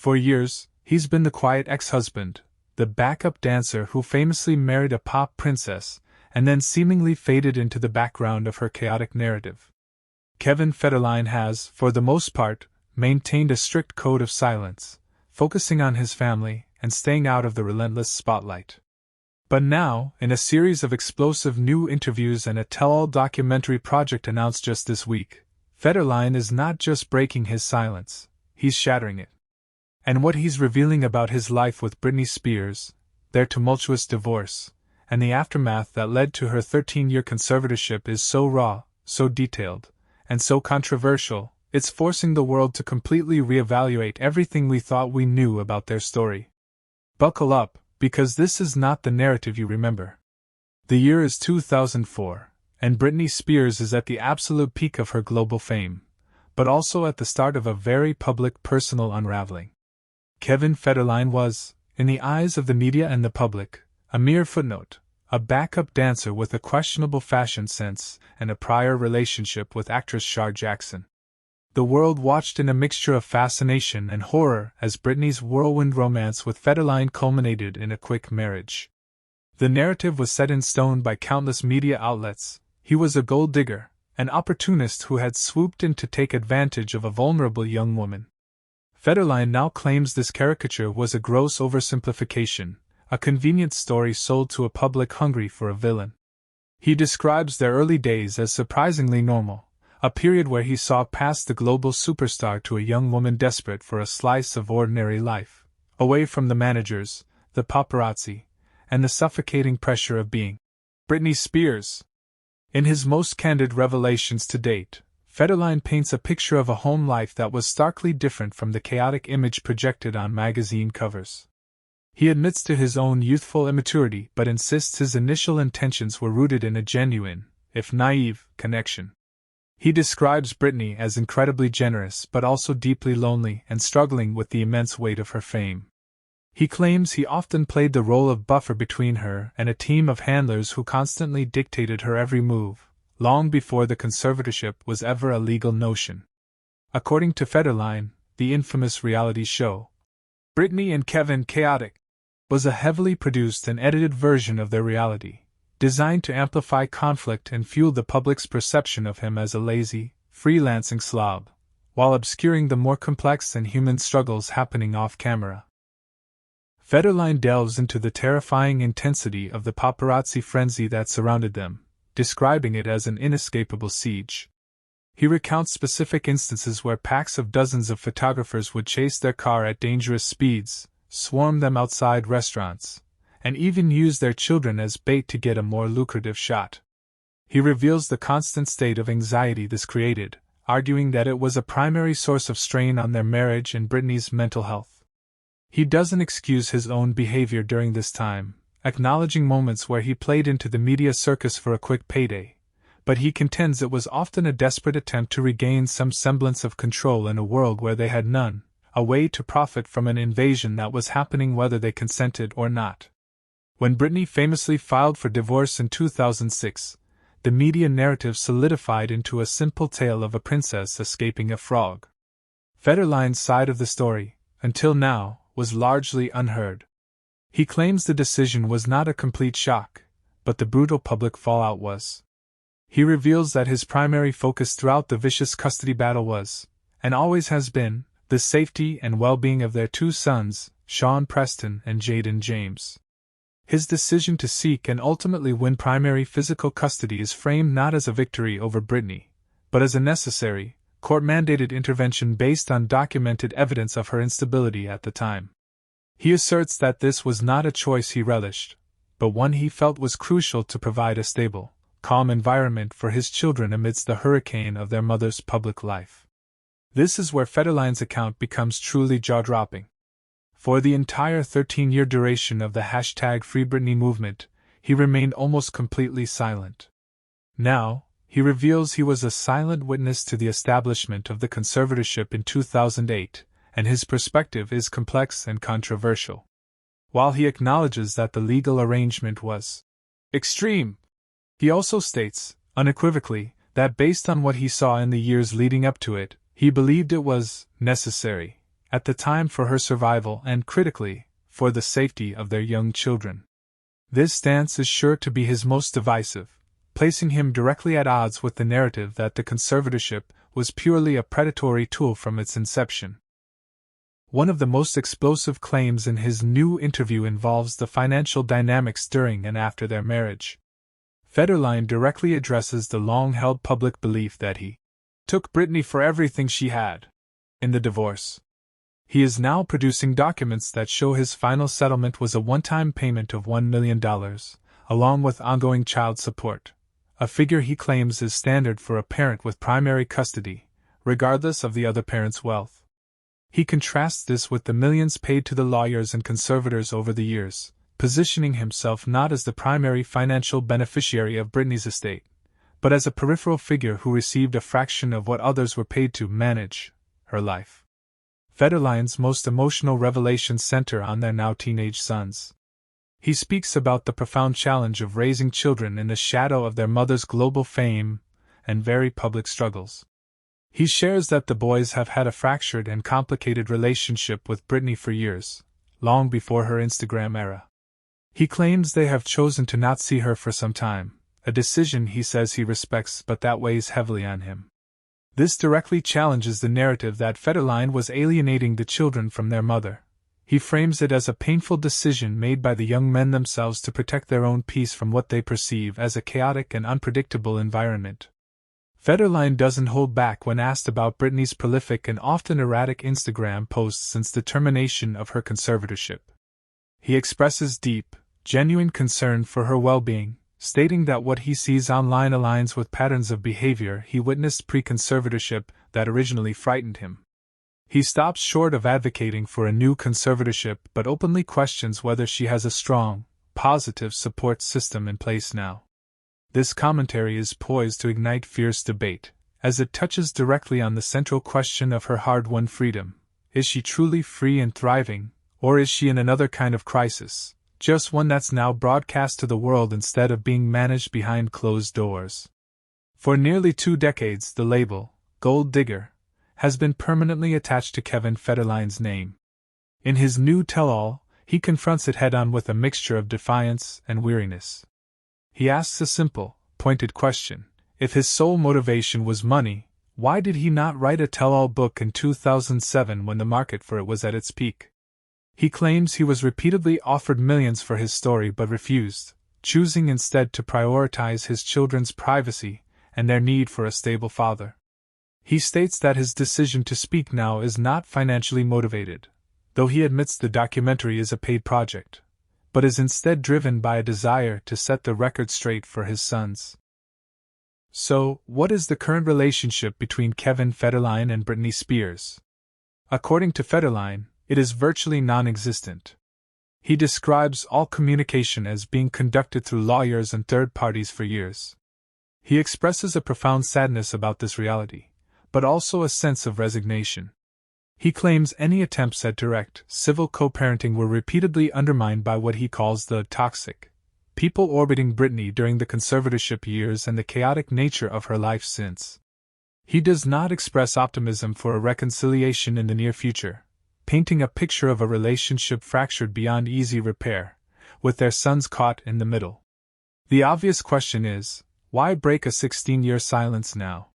For years, he's been the quiet ex-husband, the backup dancer who famously married a pop princess and then seemingly faded into the background of her chaotic narrative. Kevin Federline has, for the most part, maintained a strict code of silence, focusing on his family and staying out of the relentless spotlight. But now, in a series of explosive new interviews and a tell-all documentary project announced just this week, Federline is not just breaking his silence, he's shattering it. And what he's revealing about his life with Britney Spears, their tumultuous divorce, and the aftermath that led to her 13-year conservatorship is so raw, so detailed, and so controversial, it's forcing the world to completely reevaluate everything we thought we knew about their story. Buckle up, because this is not the narrative you remember. The year is 2004, and Britney Spears is at the absolute peak of her global fame, but also at the start of a very public personal unraveling. Kevin Federline was, in the eyes of the media and the public, a mere footnote, a backup dancer with a questionable fashion sense and a prior relationship with actress Shar Jackson. The world watched in a mixture of fascination and horror as Britney's whirlwind romance with Federline culminated in a quick marriage. The narrative was set in stone by countless media outlets. He was a gold digger, an opportunist who had swooped in to take advantage of a vulnerable young woman. Federline now claims this caricature was a gross oversimplification, a convenient story sold to a public hungry for a villain. He describes their early days as surprisingly normal, a period where he saw past the global superstar to a young woman desperate for a slice of ordinary life, away from the managers, the paparazzi, and the suffocating pressure of being Britney Spears. In his most candid revelations to date, Federline paints a picture of a home life that was starkly different from the chaotic image projected on magazine covers. He admits to his own youthful immaturity but insists his initial intentions were rooted in a genuine, if naive, connection. He describes Britney as incredibly generous but also deeply lonely and struggling with the immense weight of her fame. He claims he often played the role of buffer between her and a team of handlers who constantly dictated her every move, long before the conservatorship was ever a legal notion. According to Federline, the infamous reality show, Britney and Kevin Chaotic, was a heavily produced and edited version of their reality, designed to amplify conflict and fuel the public's perception of him as a lazy, freelancing slob, while obscuring the more complex and human struggles happening off-camera. Federline delves into the terrifying intensity of the paparazzi frenzy that surrounded them, describing it as an inescapable siege. He recounts specific instances where packs of dozens of photographers would chase their car at dangerous speeds, swarm them outside restaurants, and even use their children as bait to get a more lucrative shot. He reveals the constant state of anxiety this created, arguing that it was a primary source of strain on their marriage and Britney's mental health. He doesn't excuse his own behavior during this time, acknowledging moments where he played into the media circus for a quick payday, but he contends it was often a desperate attempt to regain some semblance of control in a world where they had none, a way to profit from an invasion that was happening whether they consented or not. When Britney famously filed for divorce in 2006, the media narrative solidified into a simple tale of a princess escaping a frog. Federline's side of the story, until now, was largely unheard. He claims the decision was not a complete shock, but the brutal public fallout was. He reveals that his primary focus throughout the vicious custody battle was, and always has been, the safety and well-being of their two sons, Sean Preston and Jaden James. His decision to seek and ultimately win primary physical custody is framed not as a victory over Britney, but as a necessary, court-mandated intervention based on documented evidence of her instability at the time. He asserts that this was not a choice he relished, but one he felt was crucial to provide a stable, calm environment for his children amidst the hurricane of their mother's public life. This is where Federline's account becomes truly jaw-dropping. For the entire 13-year duration of the #FreeBritney movement, he remained almost completely silent. Now, he reveals he was a silent witness to the establishment of the conservatorship in 2008, and his perspective is complex and controversial. While he acknowledges that the legal arrangement was extreme, he also states, unequivocally, that based on what he saw in the years leading up to it, he believed it was necessary, at the time for her survival and, critically, for the safety of their young children. This stance is sure to be his most divisive, placing him directly at odds with the narrative that the conservatorship was purely a predatory tool from its inception. One of the most explosive claims in his new interview involves the financial dynamics during and after their marriage. Federline directly addresses the long-held public belief that he took Britney for everything she had in the divorce. He is now producing documents that show his final settlement was a one-time payment of $1 million, along with ongoing child support, a figure he claims is standard for a parent with primary custody, regardless of the other parent's wealth. He contrasts this with the millions paid to the lawyers and conservators over the years, positioning himself not as the primary financial beneficiary of Britney's estate, but as a peripheral figure who received a fraction of what others were paid to manage her life. Federline's most emotional revelations center on their now teenage sons. He speaks about the profound challenge of raising children in the shadow of their mother's global fame and very public struggles. He shares that the boys have had a fractured and complicated relationship with Britney for years, long before her Instagram era. He claims they have chosen to not see her for some time, a decision he says he respects but that weighs heavily on him. This directly challenges the narrative that Federline was alienating the children from their mother. He frames it as a painful decision made by the young men themselves to protect their own peace from what they perceive as a chaotic and unpredictable environment. Federline doesn't hold back when asked about Britney's prolific and often erratic Instagram posts since the termination of her conservatorship. He expresses deep, genuine concern for her well-being, stating that what he sees online aligns with patterns of behavior he witnessed pre-conservatorship that originally frightened him. He stops short of advocating for a new conservatorship but openly questions whether she has a strong, positive support system in place now. This commentary is poised to ignite fierce debate, as it touches directly on the central question of her hard-won freedom. Is she truly free and thriving, or is she in another kind of crisis, just one that's now broadcast to the world instead of being managed behind closed doors? For nearly 2 decades, the label, Gold Digger, has been permanently attached to Kevin Federline's name. In his new tell-all, he confronts it head-on with a mixture of defiance and weariness. He asks a simple, pointed question: if his sole motivation was money, why did he not write a tell-all book in 2007 when the market for it was at its peak? He claims he was repeatedly offered millions for his story but refused, choosing instead to prioritize his children's privacy and their need for a stable father. He states that his decision to speak now is not financially motivated, though he admits the documentary is a paid project, but is instead driven by a desire to set the record straight for his sons. So, what is the current relationship between Kevin Federline and Britney Spears? According to Federline, it is virtually non-existent. He describes all communication as being conducted through lawyers and third parties for years. He expresses a profound sadness about this reality, but also a sense of resignation. He claims any attempts at direct, civil co-parenting were repeatedly undermined by what he calls the toxic people orbiting Britney during the conservatorship years and the chaotic nature of her life since. He does not express optimism for a reconciliation in the near future, painting a picture of a relationship fractured beyond easy repair, with their sons caught in the middle. The obvious question is, why break a 16-year silence now?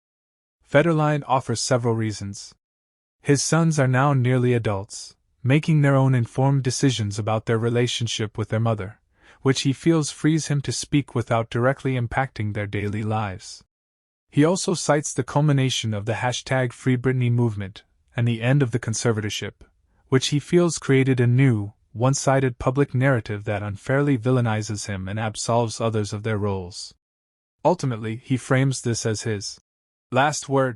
Federline offers several reasons. His sons are now nearly adults, making their own informed decisions about their relationship with their mother, which he feels frees him to speak without directly impacting their daily lives. He also cites the culmination of the #FreeBritney movement and the end of the conservatorship, which he feels created a new, one-sided public narrative that unfairly villainizes him and absolves others of their roles. Ultimately, he frames this as his last word,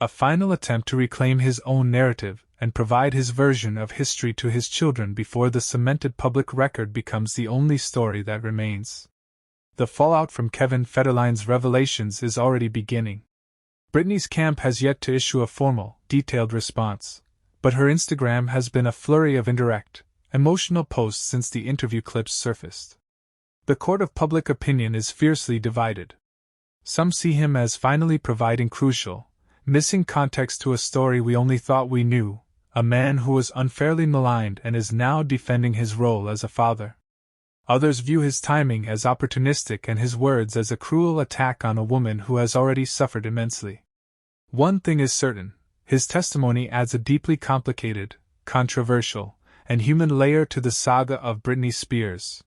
a final attempt to reclaim his own narrative and provide his version of history to his children before the cemented public record becomes the only story that remains. The fallout from Kevin Federline's revelations is already beginning. Britney's camp has yet to issue a formal, detailed response, but her Instagram has been a flurry of indirect, emotional posts since the interview clips surfaced. The court of public opinion is fiercely divided. Some see him as finally providing crucial, missing context to a story we only thought we knew. a man who was unfairly maligned and is now defending his role as a father. Others view his timing as opportunistic and his words as a cruel attack on a woman who has already suffered immensely. One thing is certain: his testimony adds a deeply complicated, controversial, and human layer to the saga of Britney Spears.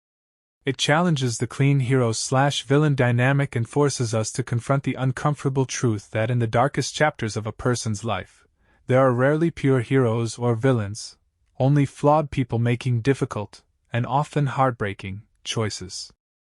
It challenges the clean hero/villain dynamic and forces us to confront the uncomfortable truth that in the darkest chapters of a person's life, there are rarely pure heroes or villains, only flawed people making difficult, and often heartbreaking, choices.